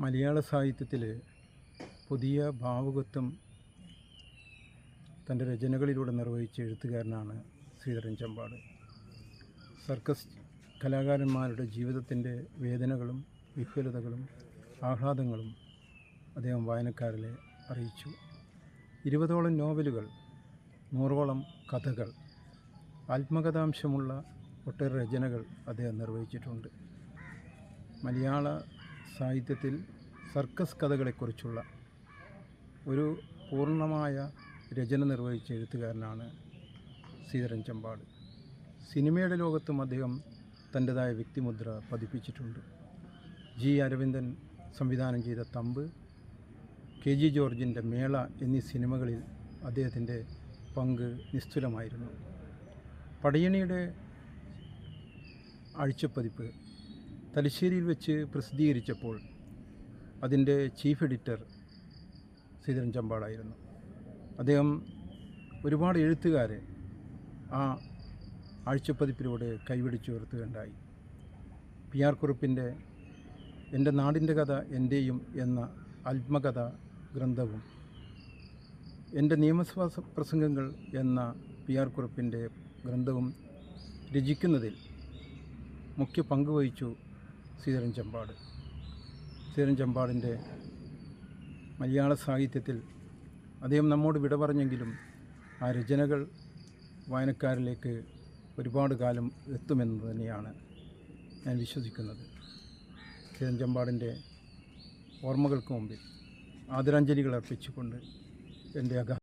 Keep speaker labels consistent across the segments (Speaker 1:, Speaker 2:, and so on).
Speaker 1: മലയാള സാഹിത്യത്തിൽ പുതിയ ഭാവുകത്വം തൻ്റെ രചനകളിലൂടെ നിർവഹിച്ച എഴുത്തുകാരനാണ് ശ്രീധരൻ ചമ്പാട്. സർക്കസ് കലാകാരന്മാരുടെ ജീവിതത്തിൻ്റെ വേദനകളും വിഹ്വലതകളും ആഹ്ലാദങ്ങളും അദ്ദേഹം വായനക്കാരെ അറിയിച്ചു. 20ഓളം നോവലുകൾ, 100ഓളം കഥകൾ, ആത്മകഥാംശമുള്ള ഒട്ടേറെ രചനകൾ അദ്ദേഹം നിർവഹിച്ചിട്ടുണ്ട്. മലയാള സാഹിത്യത്തിൽ സർക്കസ് കഥകളെക്കുറിച്ചുള്ള ഒരു പൂർണ്ണമായ രചന നിർവഹിച്ച എഴുത്തുകാരനാണ് ശ്രീധരൻ ചമ്പാട്. സിനിമയുടെ ലോകത്തും അദ്ദേഹം തൻ്റെതായ വ്യക്തിമുദ്ര പതിപ്പിച്ചിട്ടുണ്ട്. ജി അരവിന്ദൻ സംവിധാനം ചെയ്ത തമ്പ്, KG ജോർജിൻ്റെ മേള എന്നീ സിനിമകളിൽ അദ്ദേഹത്തിൻ്റെ പങ്ക് നിസ്തുലമായിരുന്നു. പടയണിയുടെ ആഴ്ചപ്പതിപ്പ് തലശ്ശേരിയിൽ വെച്ച് പ്രസിദ്ധീകരിച്ചപ്പോൾ അതിൻ്റെ ചീഫ് എഡിറ്റർ ശ്രീധരൻ ചമ്പാടായിരുന്നു. അദ്ദേഹം ഒരുപാട് എഴുത്തുകാരെ ആ ആഴ്ചപ്പതിപ്പിലൂടെ കൈപിടിച്ചുയർത്തുകയുണ്ടായി. PR കുറുപ്പിൻ്റെ എൻ്റെ നാടിൻ്റെ കഥ എൻ്റെയും എന്ന ആത്മകഥ ഗ്രന്ഥവും എൻ്റെ നിയമസഭാ പ്രസംഗങ്ങൾ എന്ന PR കുറുപ്പിൻ്റെ ഗ്രന്ഥവും രചിക്കുന്നതിൽ മുഖ്യ പങ്ക് വഹിച്ചു ശ്രീധരൻ ചമ്പാട്. ശ്രീധരൻ ചമ്പാടിൻ്റെ മലയാള സാഹിത്യത്തിൽ അദ്ദേഹം നമ്മോട് വിട പറഞ്ഞെങ്കിലും ആ രചനകൾ വായനക്കാരിലേക്ക് ഒരുപാട് കാലം എത്തുമെന്ന് തന്നെയാണ് ഞാൻ വിശ്വസിക്കുന്നത്. ശ്രീധരൻ ചമ്പാടിൻ്റെ ഓർമ്മകൾക്ക് മുമ്പിൽ ആദരാഞ്ജലികൾ അർപ്പിച്ചുകൊണ്ട് എൻ്റെ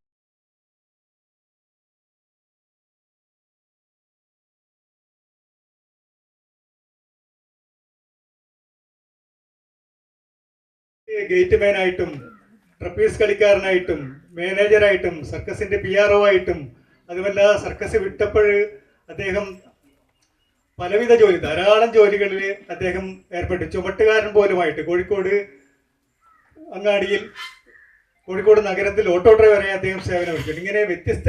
Speaker 2: ഗേറ്റ് മാനായിട്ടും ട്രപ്പീസ് കളിക്കാരനായിട്ടും മാനേജറായിട്ടും സർക്കസിൻ്റെ PRO ആയിട്ടും അതുമല്ല സർക്കസ് വിട്ടപ്പോൾ അദ്ദേഹം പലവിധ ജോലി, ധാരാളം ജോലികളിൽ അദ്ദേഹം ഏർപ്പെട്ടു. ചുമട്ടുകാരൻ പോലുമായിട്ട് കോഴിക്കോട് അങ്ങാടിയിൽ, കോഴിക്കോട് നഗരത്തിൽ ഓട്ടോ ഡ്രൈവറായി അദ്ദേഹം സേവനമൊരുക്കി. ഇങ്ങനെ വ്യത്യസ്ത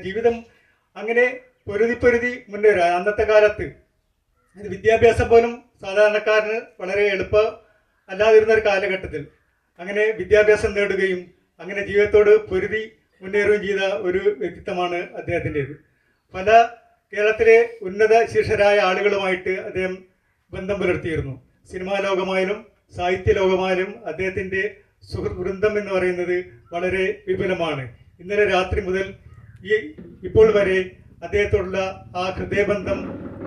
Speaker 2: ജീവിതം അങ്ങനെ പൊരുതി മുന്നേറുക. അന്നത്തെ കാലത്ത് വിദ്യാഭ്യാസം പോലും സാധാരണക്കാരന് വളരെ എളുപ്പം അല്ലാതിരുന്ന ഒരു കാലഘട്ടത്തിൽ അങ്ങനെ വിദ്യാഭ്യാസം നേടുകയും അങ്ങനെ ജീവിതത്തോട് പൊരുതി മുന്നേറുകയും ചെയ്ത ഒരു വ്യക്തിത്വമാണ് അദ്ദേഹത്തിൻ്റേത്. പല കേരളത്തിലെ ഉന്നത ശിഷ്യരായ ആളുകളുമായിട്ട് അദ്ദേഹം ബന്ധം പുലർത്തിയിരുന്നു. സിനിമാ ലോകമായാലും സാഹിത്യ ലോകമായാലും അദ്ദേഹത്തിൻ്റെ സുഹൃത്ത് വൃന്ദം എന്ന് പറയുന്നത് വളരെ വിപുലമാണ്. ഇന്നലെ രാത്രി മുതൽ ഇപ്പോൾ വരെ അദ്ദേഹത്തോടുള്ള ആ ഹൃദയബന്ധം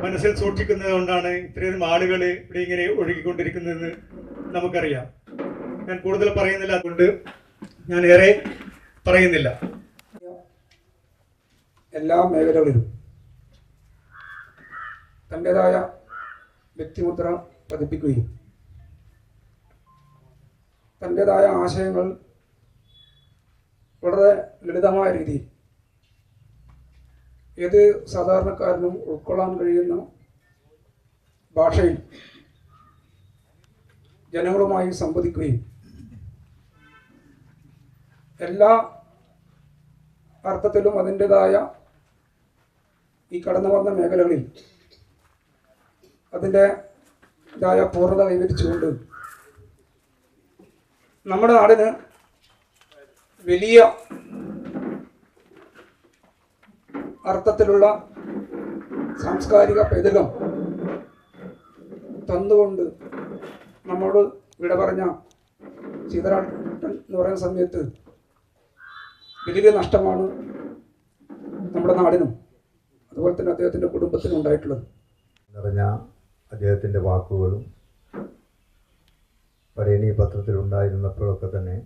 Speaker 2: മനസ്സിൽ സൂക്ഷിക്കുന്നത് കൊണ്ടാണ് ഇത്രയും ആളുകൾ ഇവിടെ ഇങ്ങനെ ഒഴുകിക്കൊണ്ടിരിക്കുന്നതെന്ന് നമുക്കറിയാം. ഞാൻ കൂടുതൽ പറയുന്നില്ല, അതുകൊണ്ട് ഞാൻ ഏറെ പറയുന്നില്ല.
Speaker 3: എല്ലാ മേഖലകളിലും തൻ്റെതായ വ്യക്തിമുദ്ര പതിപ്പിക്കുകയും തൻ്റെതായ ആശയങ്ങൾ വളരെ ലളിതമായ രീതിയിൽ ഏത് സാധാരണക്കാരനും ഉൾക്കൊള്ളാൻ കഴിയുന്ന ഭാഷയിൽ ജനങ്ങളുമായി സംവദിക്കുകയും എല്ലാ അർത്ഥത്തിലും അതിൻ്റെതായ ഈ കടന്നു വന്ന മേഖലകളിൽ അതിൻ്റെതായ പൂർണ്ണത കൈവരിച്ചുകൊണ്ട് നമ്മുടെ നാടിന് വലിയ അർത്ഥത്തിലുള്ള സാംസ്കാരിക പൈതൃകം തന്നുകൊണ്ട് നമ്മോട് വിട പറഞ്ഞ സീതാരാമൻ എന്ന് പറയുന്ന സമയത്ത് വലിയ നഷ്ടമാണ് നമ്മുടെ നാടിനും അതുപോലെ തന്നെ അദ്ദേഹത്തിൻ്റെ കുടുംബത്തിനും ഉണ്ടായിട്ടുള്ളത്.
Speaker 4: നിറഞ്ഞ അദ്ദേഹത്തിൻ്റെ വാക്കുകളും പടയണി പത്രത്തിലുണ്ടായിരുന്നപ്പോഴൊക്കെ തന്നെ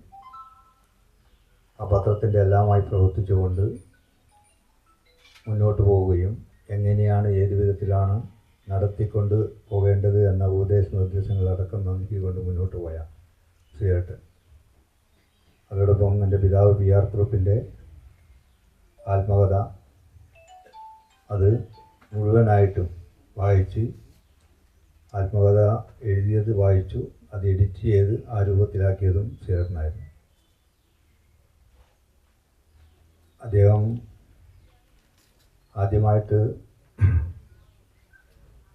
Speaker 4: ആ പത്രത്തിൻ്റെ എല്ലാമായി പ്രവർത്തിച്ചുകൊണ്ട് മുന്നോട്ട് പോവുകയും എങ്ങനെയാണ് ഏത് വിധത്തിലാണ് നടത്തിക്കൊണ്ട് പോകേണ്ടത് എന്ന ഉപദേശ നിർദ്ദേശങ്ങളടക്കം നൽകിക്കൊണ്ട് മുന്നോട്ട് പോയ ശ്രീയേട്ടൻ. അതോടൊപ്പം എൻ്റെ പിതാവ് PR കുറുപ്പിൻ്റെ ആത്മകഥ അത് മുഴുവനായിട്ടും വായിച്ച് ആത്മകഥ എഴുതിയത് വായിച്ചു, അത് എഡിറ്റ് ചെയ്ത് ആ രൂപത്തിലാക്കിയതും ശ്രീയേട്ടനായിരുന്നു. അദ്ദേഹം ആദ്യമായിട്ട്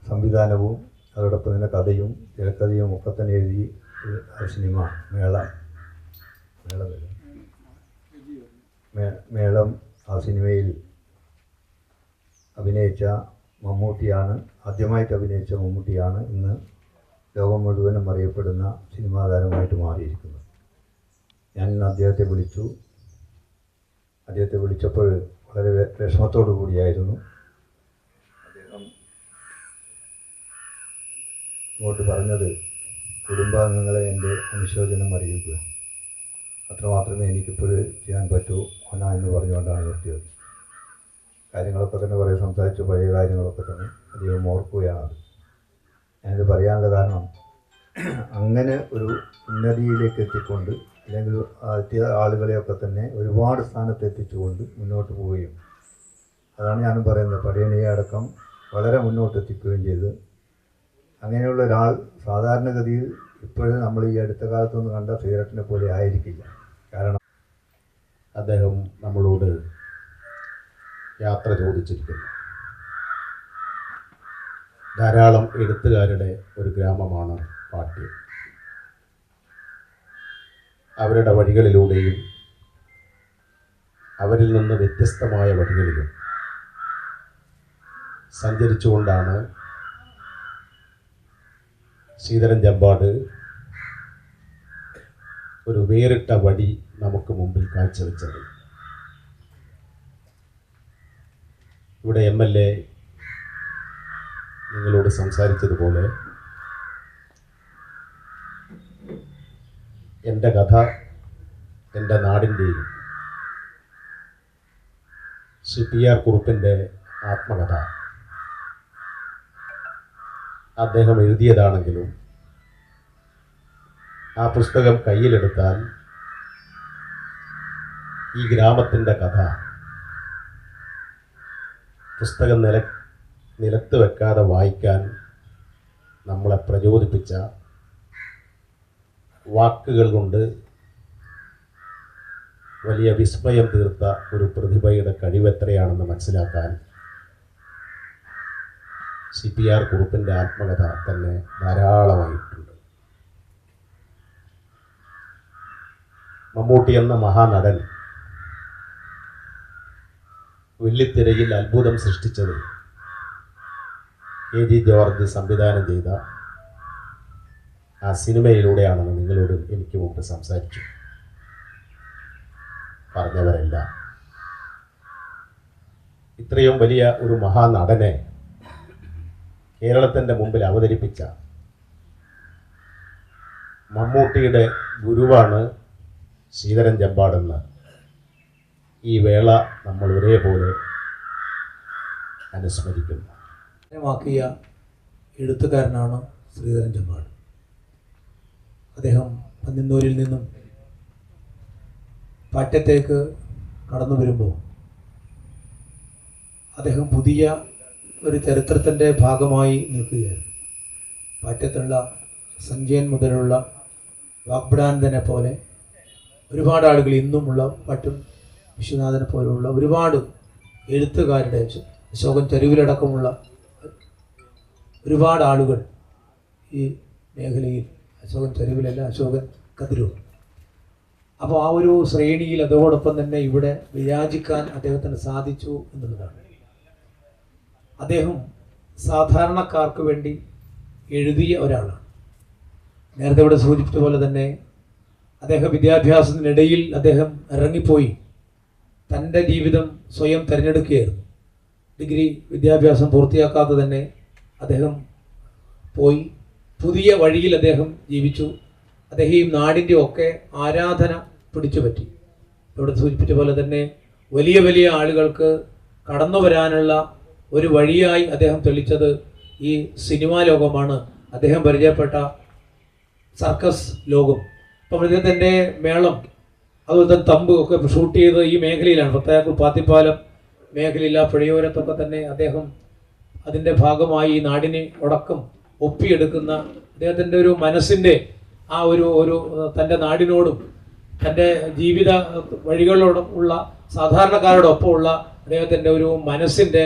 Speaker 4: സംവിധാനവും അതോടൊപ്പം തന്നെ കഥയും തിരക്കഥയും ഒക്കെ തന്നെ എഴുതി സിനിമ മേളം ആ സിനിമയിൽ അഭിനയിച്ച മമ്മൂട്ടിയാണ്, ആദ്യമായിട്ട് അഭിനയിച്ച മമ്മൂട്ടിയാണ് ഇന്ന് ലോകം മുഴുവനും അറിയപ്പെടുന്ന സിനിമാ താരമായിട്ട് മാറിയിരിക്കുന്നത്. ഞാൻ ഇന്ന് അദ്ദേഹത്തെ വിളിച്ചപ്പോൾ വളരെ വിഷമത്തോടു കൂടിയായിരുന്നു. അദ്ദേഹം ഇങ്ങോട്ട് പറഞ്ഞത് കുടുംബാംഗങ്ങളെ എൻ്റെ അനുശോചനം അറിയിക്കുക, അത്രമാത്രമേ എനിക്കിപ്പോൾ ചെയ്യാൻ പറ്റൂ ഓന എന്ന് പറഞ്ഞുകൊണ്ടാണ് നിർത്തിയത്. കാര്യങ്ങളൊക്കെ തന്നെ കുറേ സംസാരിച്ചു, പഴയ കാര്യങ്ങളൊക്കെ തന്നെ അധികം ഓർക്കുകയാണ്. ഞാനിത് പറയാനുള്ള കാരണം അങ്ങനെ ഒരു ഉന്നതിയിലേക്ക് എത്തിക്കൊണ്ട് അല്ലെങ്കിൽ എത്തിയ ആളുകളെയൊക്കെ തന്നെ ഒരുപാട് സ്ഥാനത്തെത്തിച്ചുകൊണ്ട് മുന്നോട്ട് പോവുകയും അതാണ് ഞാനും പറയുന്നത്, പടയണിയെ അടക്കം വളരെ മുന്നോട്ട് എത്തിക്കുകയും ചെയ്ത് അങ്ങനെയുള്ള ഒരാൾ സാധാരണഗതിയിൽ ഇപ്പോഴും നമ്മൾ ഈ അടുത്ത കാലത്തൊന്നും കണ്ട ശ്രീയേട്ടനെ പോലെ ആയിരിക്കില്ല. കാരണം
Speaker 5: അദ്ദേഹം നമ്മളോട് യാത്ര ചോദിച്ചിരിക്കുന്നു. ധാരാളം എഴുത്തുകാരുടെ ഒരു ഗ്രാമമാണ് പാട്യം. അവരുടെ വഴികളിലൂടെയും അവരിൽ നിന്ന് വ്യത്യസ്തമായ വഴികളിലും സഞ്ചരിച്ചുകൊണ്ടാണ് ശ്രീധരൻ ചമ്പാട് ഒരു വേറിട്ട വഴി നമുക്ക് മുമ്പിൽ കാഴ്ചവെച്ചത്. ഇവിടെ MLA നിങ്ങളോട് സംസാരിച്ചതുപോലെ എൻ്റെ കഥ എൻ്റെ നാടിൻ്റെയും ശ്രീ PR കുറുപ്പിൻ്റെ ആത്മകഥ അദ്ദേഹം എഴുതിയതാണെങ്കിലും ആ പുസ്തകം കയ്യിലെടുത്താൽ ഈ ഗ്രാമത്തിൻ്റെ കഥ പുസ്തകം നിലത്ത് വെക്കാതെ വായിക്കാൻ നമ്മളെ പ്രചോദിപ്പിച്ച വാക്കുകൾ കൊണ്ട് വലിയ വിസ്മയം തീർത്ത ഒരു പ്രതിഭയുടെ കഴിവെത്രയാണെന്ന് മനസ്സിലാക്കാൻ ശ്രീ PR കുറുപ്പിൻ്റെ ആത്മകഥ തന്നെ ധാരാളമായിട്ടുണ്ട്. മമ്മൂട്ടി എന്ന മഹാനടൻ വെള്ളിത്തിരയിൽ അത്ഭുതം സൃഷ്ടിച്ചത് KG ജോർജ് സംവിധാനം ചെയ്ത ആ സിനിമയിലൂടെയാണെന്ന് നിങ്ങളോട് എനിക്ക് മുമ്പ് സംസാരിച്ചു പറഞ്ഞവരല്ല. ഇത്രയും വലിയ ഒരു മഹാനടനെ കേരളത്തിൻ്റെ മുമ്പിൽ അവതരിപ്പിച്ച മമ്മൂട്ടിയുടെ ഗുരുവാണ് ശ്രീധരൻ ചമ്പാടെന്ന് ഈ വേള നമ്മൾ ഒരേപോലെ അനുസ്മരിക്കുന്നു.
Speaker 6: ിയ എഴുത്തുകാരനാണ് ശ്രീധരൻ ചമ്പാട്. അദ്ദേഹം പന്നിന്നൂരിൽ നിന്നും പാറ്റത്തേക്ക് കടന്നു വരുമ്പോൾ അദ്ദേഹം പുതിയ ഒരു ചരിത്രത്തിൻ്റെ ഭാഗമായി നിൽക്കുകയായിരുന്നു. പാറ്റത്തുള്ള സഞ്ജയൻ മുതലുള്ള വാഗ്ഭടാനന്ദനെ പോലെ ഒരുപാട് ആളുകൾ ഇന്നുമുള്ള പട്ടും വിശ്വനാഥനെ പോലെയുള്ള ഒരുപാട് എഴുത്തുകാരുടെ, അശോകൻ ചെരുവിലടക്കമുള്ള ഒരുപാട് ആളുകൾ ഈ മേഖലയിൽ, അശോകൻ ചെരുവിലല്ല, അശോകൻ കതിരൂർ. അപ്പോൾ ആ ഒരു ശ്രേണിയിൽ അതോടൊപ്പം തന്നെ ഇവിടെ വിരാജിക്കാൻ അദ്ദേഹത്തിന് സാധിച്ചു എന്നുള്ളതാണ്. അദ്ദേഹം സാധാരണക്കാർക്ക് വേണ്ടി എഴുതിയ ഒരാളാണ്. നേരത്തെ ഇവിടെ സൂചിപ്പിച്ച പോലെ തന്നെ അദ്ദേഹം വിദ്യാഭ്യാസത്തിനിടയിൽ അദ്ദേഹം ഇറങ്ങിപ്പോയി തൻ്റെ ജീവിതം സ്വയം തിരഞ്ഞെടുക്കുകയായിരുന്നു. ഡിഗ്രി വിദ്യാഭ്യാസം പൂർത്തിയാക്കാതെ തന്നെ അദ്ദേഹം പോയി പുതിയ വഴിയിൽ അദ്ദേഹം ജീവിച്ചു. അദ്ദേഹം ഈ നാടിൻ്റെ ഒക്കെ ആരാധന പിടിച്ചു പറ്റി. ഇവിടെ സൂചിപ്പിച്ച പോലെ തന്നെ വലിയ വലിയ ആളുകൾക്ക് കടന്നു വരാനുള്ള ഒരു വഴിയായി അദ്ദേഹം തെളിച്ചത് ഈ സിനിമാ ലോകമാണ്. അദ്ദേഹം പരിചയപ്പെട്ട സർക്കസ് ലോകം. അപ്പം അദ്ദേഹത്തിൻ്റെ മേളം, അതുപോലെ തന്നെ തമ്പ് ഒക്കെ ഷൂട്ട് ചെയ്ത് ഈ മേഖലയിലാണ്. പ്രത്യേക പാത്തിപ്പാലം മേഖലയിൽ, ആ പുഴയോരത്തൊക്കെ തന്നെ അദ്ദേഹം അതിൻ്റെ ഭാഗമായി ഈ നാടിനെ അടക്കം ഒപ്പിയെടുക്കുന്ന അദ്ദേഹത്തിൻ്റെ ഒരു മനസ്സിൻ്റെ ആ ഒരു തൻ്റെ നാടിനോടും തൻ്റെ ജീവിത വഴികളോടും ഉള്ള സാധാരണക്കാരോടൊപ്പമുള്ള അദ്ദേഹത്തിൻ്റെ ഒരു മനസ്സിൻ്റെ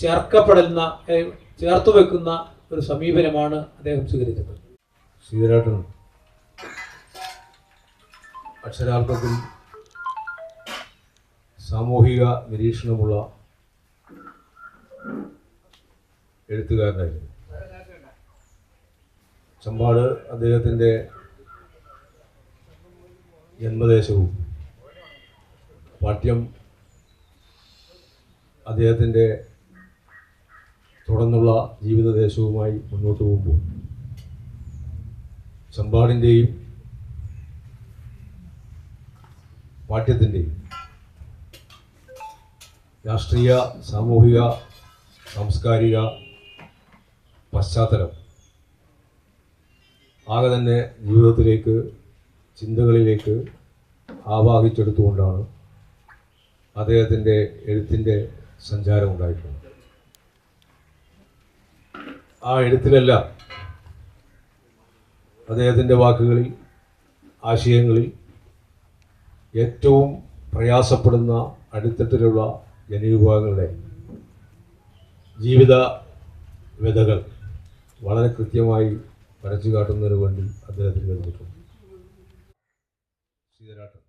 Speaker 6: ചേർത്തു വെക്കുന്ന ഒരു സമീപനമാണ് അദ്ദേഹം സ്വീകരിച്ചത്.
Speaker 7: ശ്രീധരേട്ടൻ അക്ഷരാർത്ഥത്തിൽ സാമൂഹിക നിരീക്ഷണമുള്ള എഴുത്തുകാരനായിരുന്നു. ചമ്പാട് അദ്ദേഹത്തിൻ്റെ ജന്മദേശവും പാഠ്യം അദ്ദേഹത്തിൻ്റെ തുടർന്നുള്ള ജീവിതദേശവുമായി മുന്നോട്ട് പോകുമ്പോൾ ചമ്പാടിൻ്റെയും പാഠ്യത്തിൻ്റെയും രാഷ്ട്രീയ, സാമൂഹിക, സാംസ്കാരിക പശ്ചാത്തലം ആകെ തന്നെ ജീവിതത്തിലേക്ക്, ചിന്തകളിലേക്ക് ആവാഹിച്ചെടുത്തുകൊണ്ടാണ് അദ്ദേഹത്തിൻ്റെ എഴുത്തിൻ്റെ സഞ്ചാരം ഉണ്ടായിട്ടുള്ളത്. ആ എഴുത്തിലെല്ലാം അദ്ദേഹത്തിൻ്റെ വാക്കുകളിൽ, ആശയങ്ങളിൽ ഏറ്റവും പ്രയാസപ്പെടുന്ന അടിത്തട്ടിലുള്ള ജനവിഭാഗങ്ങളുടെ ജീവിത വ്യതകൾ വളരെ കൃത്യമായി വരച്ചു കാട്ടുന്നതിന് വേണ്ടി അദ്ദേഹത്തിന് കഴിഞ്ഞിട്ടുണ്ട്. ശ്രീധരാട്ടൻ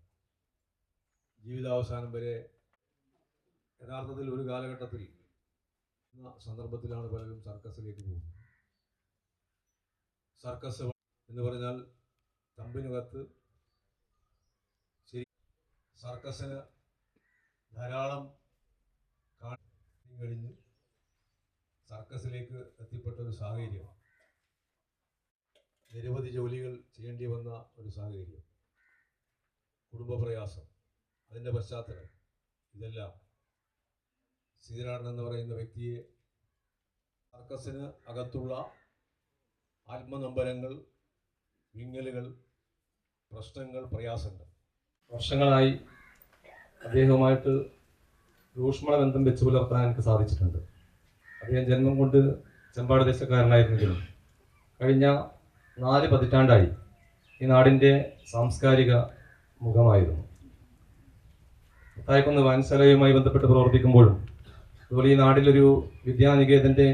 Speaker 7: ജീവിതാവസാനം വരെ യഥാർത്ഥത്തിൽ ഒരു കാലഘട്ടത്തിൽ സന്ദർഭത്തിലാണ് പലരും സർക്കസിലേക്ക് പോകുന്നത്. സർക്കസ് എന്ന് പറഞ്ഞാൽ തമ്പിനകത്ത് ശരി സർക്കസിന് ധാരാളം കഴിഞ്ഞ് സർക്കസിലേക്ക് എത്തിപ്പെട്ട ഒരു സാഹചര്യം, നിരവധി ജോലികൾ ചെയ്യേണ്ടി വന്ന ഒരു സാഹചര്യം, കുടുംബപ്രയാസം, അതിൻ്റെ പശ്ചാത്തലം, ഇതെല്ലാം ശ്രീധരാട്ടൻ എന്ന് പറയുന്ന വ്യക്തിയെ സർക്കസിന് അകത്തുള്ള ആത്മനൊമ്പരങ്ങൾ, വിങ്ങലുകൾ, പ്രശ്നങ്ങൾ, പ്രയാസങ്ങൾ
Speaker 8: വർഷങ്ങളായി അദ്ദേഹവുമായിട്ട് ഊഷ്മള ബന്ധം വെച്ച് പുലർത്താൻ എനിക്ക് സാധിച്ചിട്ടുണ്ട്. അദ്ദേഹം ജന്മം കൊണ്ട് ചെമ്പാട് ദേശക്കാരനായിരുന്നെങ്കിലും കഴിഞ്ഞ 4 പതിറ്റാണ്ടായി ഈ നാടിൻ്റെ സാംസ്കാരിക മുഖമായിരുന്നു. തായ്ക്കൊന്ന് വായനശാലയുമായി ബന്ധപ്പെട്ട് പ്രവർത്തിക്കുമ്പോഴും അതുപോലെ ഈ നാട്ടിലൊരു വിദ്യാനികേതൻ്റെ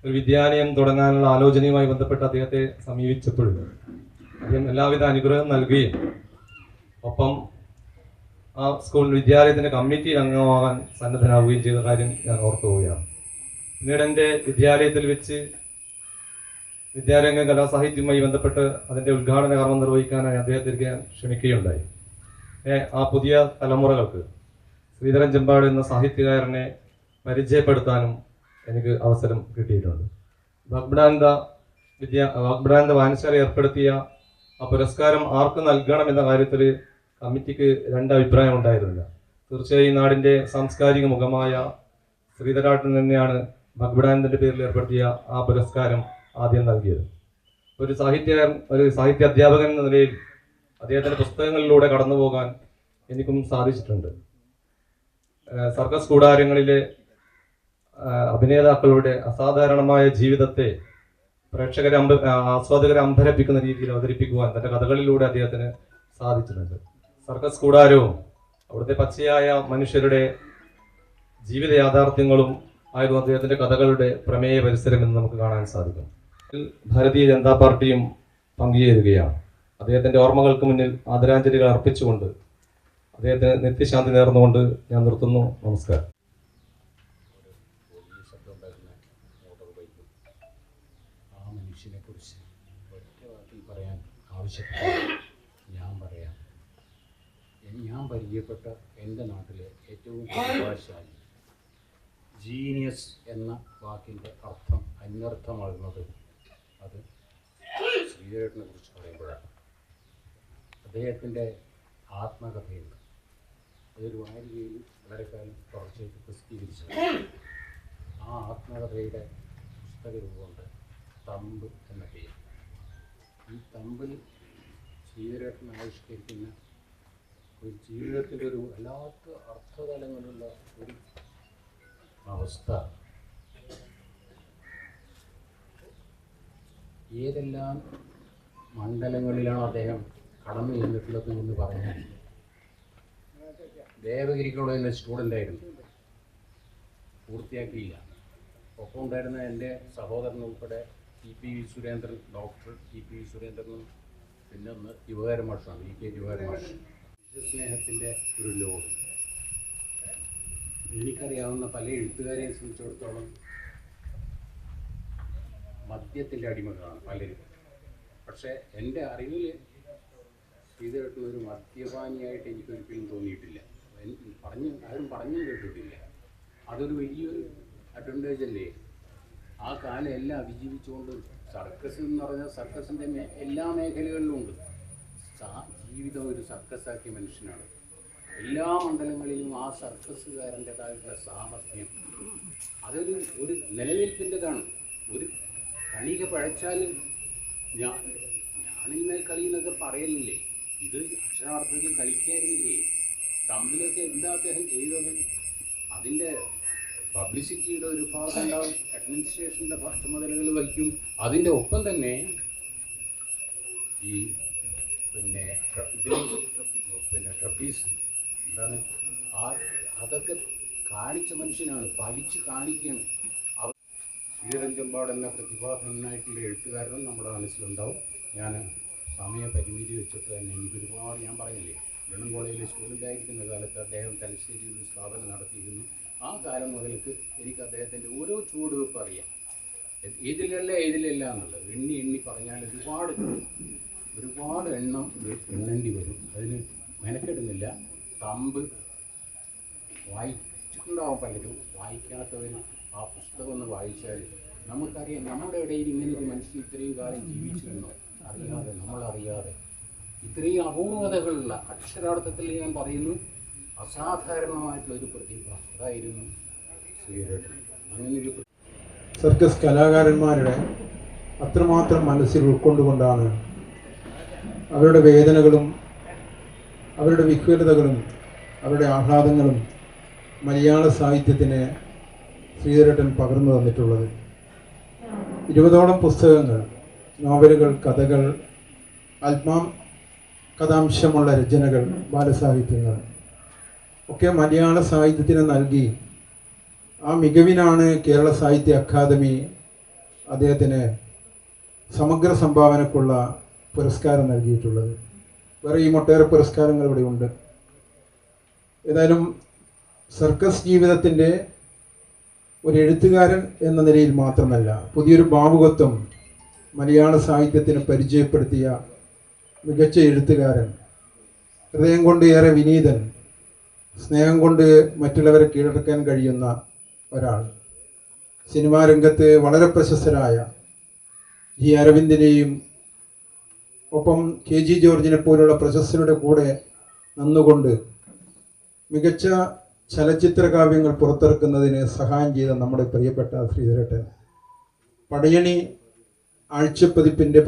Speaker 8: ഒരു വിദ്യാലയം തുടങ്ങാനുള്ള ആലോചനയുമായി ബന്ധപ്പെട്ട് അദ്ദേഹത്തെ സമീപിച്ചപ്പോഴും അദ്ദേഹം എല്ലാവിധ അനുഗ്രഹം നൽകുകയും ഒപ്പം ആ സ്കൂൾ വിദ്യാലയത്തിൻ്റെ കമ്മിറ്റിയിൽ അംഗമാകാൻ സന്നദ്ധനാവുകയും ചെയ്ത കാര്യം ഞാൻ ഓർത്തു പോവുകയാണ്. പിന്നീട് എൻ്റെ വിദ്യാലയത്തിൽ വെച്ച് വിദ്യാരംഗ കലാസാഹിത്യവുമായി ബന്ധപ്പെട്ട് അതിൻ്റെ ഉദ്ഘാടന കർമ്മം നിർവഹിക്കാനായി അദ്ദേഹത്തിലേക്ക് ക്ഷണിക്കുകയുണ്ടായി. ആ പുതിയ തലമുറകൾക്ക് ശ്രീധരൻ ചെമ്പാട് എന്ന സാഹിത്യകാരനെ പരിചയപ്പെടുത്താനും എനിക്ക് അവസരം കിട്ടിയിട്ടുണ്ട്. വാഗ്ഭടാനന്ദ വായനശാല ഏർപ്പെടുത്തിയ ആ പുരസ്കാരം ആർക്ക് നൽകണം എന്ന കാര്യത്തിൽ കമ്മിറ്റിക്ക് 2 അഭിപ്രായം ഉണ്ടായിരുന്നില്ല. തീർച്ചയായും നാടിൻ്റെ സാംസ്കാരിക മുഖമായ ശ്രീധരാട്ടൻ തന്നെയാണ് വാഗ്ഭടാനന്ദൻ്റെ പേരിൽ ഏർപ്പെടുത്തിയ ആ പുരസ്കാരം ആദ്യം നൽകിയത്. ഒരു സാഹിത്യ അധ്യാപകൻ എന്ന നിലയിൽ അദ്ദേഹത്തിൻ്റെ പുസ്തകങ്ങളിലൂടെ കടന്നു പോകാൻ എനിക്കും സാധിച്ചിട്ടുണ്ട്. സർക്കസ് കൂടാരങ്ങളിലെ അഭിനേതാക്കളുടെ അസാധാരണമായ ജീവിതത്തെ പ്രേക്ഷകരെ ആസ്വാദകരെ അമ്പരപ്പിക്കുന്ന രീതിയിൽ അവതരിപ്പിക്കുവാൻ തന്റെ കഥകളിലൂടെ അദ്ദേഹത്തിന് സാധിച്ചിട്ടുണ്ട്. സർക്കസ് കൂടാരവും അവിടുത്തെ പച്ചയായ മനുഷ്യരുടെ ജീവിത യാഥാർത്ഥ്യങ്ങളും ആയിരുന്നു അദ്ദേഹത്തിന്റെ കഥകളുടെ പ്രമേയ പരിസരം എന്ന് നമുക്ക് കാണാൻ സാധിക്കും. ഭാരതീയ ജനതാ പാർട്ടിയും പങ്കുചേരുകയാണ്. അദ്ദേഹത്തിന്റെ ഓർമ്മകൾക്ക് മുന്നിൽ ആദരാഞ്ജലികൾ അർപ്പിച്ചുകൊണ്ട് അദ്ദേഹത്തിന് നിത്യശാന്തി നേർന്നുകൊണ്ട് ഞാൻ നിർത്തുന്നു. നമസ്കാരം.
Speaker 9: ആ മനുഷ്യനെ കുറിച്ച് ഒറ്റ വാക്കിൽ പറയാൻ ആവശ്യപ്പെട്ടു ഞാൻ പറയാം. ഞാൻ പരിചയപ്പെട്ട എൻ്റെ നാട്ടിലെ ഏറ്റവും പ്രതിഭാശാലി, ജീനിയസ് എന്ന വാക്കിൻ്റെ അർത്ഥം അന്വർത്ഥമാകുന്നത് അത് ശ്രീധരേട്ടനെ കുറിച്ച് പറയുമ്പോഴാണ്. അദ്ദേഹത്തിൻ്റെ ആത്മകഥയുണ്ട്. അതൊരു വാരികയിൽ വളരെ കാലം തുടർച്ചയായിട്ട് പ്രസിദ്ധീകരിച്ചു. ആ ആത്മകഥയുടെ പുസ്തക രൂപമുണ്ട് തമ്പ് എന്ന പേര്. ഈ തമ്പിൽ ശ്രീധരേട്ടൻ ആവിഷ്കരിക്കുന്ന ഒരു ജീവിതത്തിൻ്റെ ഒരു വല്ലാത്ത അർത്ഥതലങ്ങളുള്ള ഒരു അവസ്ഥ, ഏതെല്ലാം മണ്ഡലങ്ങളിലാണ് അദ്ദേഹം കടന്നു ചെന്നിട്ടുള്ളത് എന്ന് പറഞ്ഞാൽ, ദേവഗിരി കോളേജിലെ സ്റ്റുഡൻ്റ് ആയിരുന്നു, പൂർത്തിയാക്കിയില്ല. ഒപ്പം ഉണ്ടായിരുന്ന എൻ്റെ സഹോദരൻ ഉൾപ്പെടെ ഇ.പി. Surendran, doctor EP. സുരേന്ദ്രനും പിന്നെ ഒന്ന് യുവകാര മാഷാണ്, ഇ.കെ. യുവകാര മാഷ്. സ്നേഹത്തിൻ്റെ ഒരു ലോകം. എനിക്കറിയാവുന്ന പല എഴുത്തുകാരെയും സംബന്ധിച്ചിടത്തോളം മദ്യത്തിൻ്റെ അടിമകളാണ് പലരും. പക്ഷേ എൻ്റെ അറിവിൽ ശ്രീധരേട്ടൻ ഒരു മദ്യപാനിയായിട്ട് എനിക്കൊരിക്കലും തോന്നിയിട്ടില്ല. ആരും പറഞ്ഞും കേട്ടിട്ടില്ല. അതൊരു വലിയൊരു അഡ്വാൻറ്റേജ് അല്ലേ? ആ കാലം എല്ലാം അതിജീവിച്ചുകൊണ്ട് സർക്കസ് എന്ന് പറഞ്ഞാൽ സർക്കസിൻ്റെ എല്ലാ മേഖലകളിലും ഉണ്ട്. ജീവിതം ഒരു സർക്കസാക്കിയ മനുഷ്യനാണ്. എല്ലാ മണ്ഡലങ്ങളിലും ആ സർക്കസുകാരൻ്റെതായിട്ടുള്ള സാമർഥ്യം ഒരു നിലനിൽപ്പിൻ്റെതാണ്. ഒരു കണിക പഴച്ചാൽ ഞാനിന്ന് കളി എന്നൊക്കെ പറയലില്ലേ, ഇത് അക്ഷരാർത്ഥത്തിൽ കളിക്കായിരുന്നില്ലേ? തമ്പിലൊക്കെ എന്താ അദ്ദേഹം ചെയ്തത്? അതിൻ്റെ പബ്ലിസിറ്റിയുടെ ഒരു ഭാഗം ഉണ്ടാവും, അഡ്മിനിസ്ട്രേഷൻ്റെ ചുമതലകൾ വഹിക്കും. അതിൻ്റെ ഒപ്പം തന്നെ ഈ ട്രപ്പീസ് എന്താണ് അതൊക്കെ കാണിച്ച മനുഷ്യനാണ്, പഠിച്ച് കാണിക്കുകയാണ്. ശ്രീധരൻ ചെമ്പാട് എന്ന പ്രതിഭാധനായിട്ടുള്ള എഴുത്തുകാരനും നമ്മുടെ മനസ്സിലുണ്ടാവും. ഞാൻ സമയപരിമിതി വെച്ചിട്ട് തന്നെ എനിക്കൊരുപാട്, ഞാൻ പറയില്ലേ, വെള്ളം കോളേജിലെ സ്റ്റുഡൻ്റായിരിക്കുന്ന കാലത്ത് അദ്ദേഹം തലശ്ശേരിയിൽ ഒരു സ്ഥാപനം നടത്തിയിരുന്നു. ആ കാലം മുതൽക്ക് എനിക്ക് അദ്ദേഹത്തിൻ്റെ ഓരോ ചുവടുവെപ്പ് അറിയാം. ഇതിലല്ല എന്നുള്ളത് എണ്ണി പറഞ്ഞാൽ ഒരുപാട് എണ്ണേണ്ടി വരും. അതിന് മെനക്കെടുന്നില്ല. തമ്പ് വായിച്ചിട്ടുണ്ടാവും പലരും, വായിക്കാത്തവർ ആ പുസ്തകം ഒന്ന് വായിച്ചാൽ നമുക്കറിയാം നമ്മുടെ ഇടയിൽ ഇങ്ങനെ ഒരു മനുഷ്യൻ ഇത്രയും കാലം ജീവിച്ചിരുന്നു അറിയാതെ, നമ്മളറിയാതെ. ഇത്രയും അപൂർവതകളുള്ള, അക്ഷരാർത്ഥത്തിൽ ഞാൻ പറയുന്നു അസാധാരണമായിട്ടുള്ളൊരു പ്രതിഭ അതായിരുന്നു ശ്രീധരേട്ടൻ. അങ്ങനെയൊരു
Speaker 1: സർക്കസ് കലാകാരന്മാരുടെ അത്രമാത്രം മനസ്സിൽ ഉൾക്കൊണ്ടുകൊണ്ടാണ് അവരുടെ വേദനകളും അവരുടെ വിഹ്വലതകളും അവരുടെ ആഹ്ലാദങ്ങളും മലയാള സാഹിത്യത്തിന് ശ്രീധരേട്ടൻ പകർന്നു തന്നിട്ടുള്ളത്. 20ഓളം പുസ്തകങ്ങൾ, നോവലുകൾ, കഥകൾ, കഥാംശമുള്ള രചനകൾ, ബാലസാഹിത്യങ്ങൾ ഒക്കെ മലയാള സാഹിത്യത്തിന് നൽകി. ആ മികവിനാണ് കേരള സാഹിത്യ അക്കാദമി അദ്ദേഹത്തിന് സമഗ്ര സംഭാവനക്കുള്ള പുരസ്കാരം നൽകിയിട്ടുള്ളത്. വേറെയും ഒട്ടേറെ പുരസ്കാരങ്ങൾ ഇവിടെ ഉണ്ട്. ഏതായാലും സർക്കസ് ജീവിതത്തിൻ്റെ ഒരു എഴുത്തുകാരൻ എന്ന നിലയിൽ മാത്രമല്ല, പുതിയൊരു ഭാവുകത്വം മലയാള സാഹിത്യത്തിന് പരിചയപ്പെടുത്തിയ മികച്ച എഴുത്തുകാരൻ, ഹൃദയം കൊണ്ട് ഏറെ വിനീതൻ, സ്നേഹം കൊണ്ട് മറ്റുള്ളവരെ കീഴടക്കാൻ കഴിയുന്ന ഒരാൾ, സിനിമാ രംഗത്ത് വളരെ പ്രശസ്തരായ ജി അരവിന്ദിനെയും ഒപ്പം KG ജോർജിനെ പോലുള്ള പ്രശസ്തരുടെ കൂടെ നിന്നുകൊണ്ട് മികച്ച ചലച്ചിത്ര കാവ്യങ്ങൾ പുറത്തിറക്കുന്നതിന് സഹായം ചെയ്ത നമ്മുടെ പ്രിയപ്പെട്ട ശ്രീധരേട്ടൻ, പടയണി ആഴ്ചപ്പതിപ്പിൻ്റെ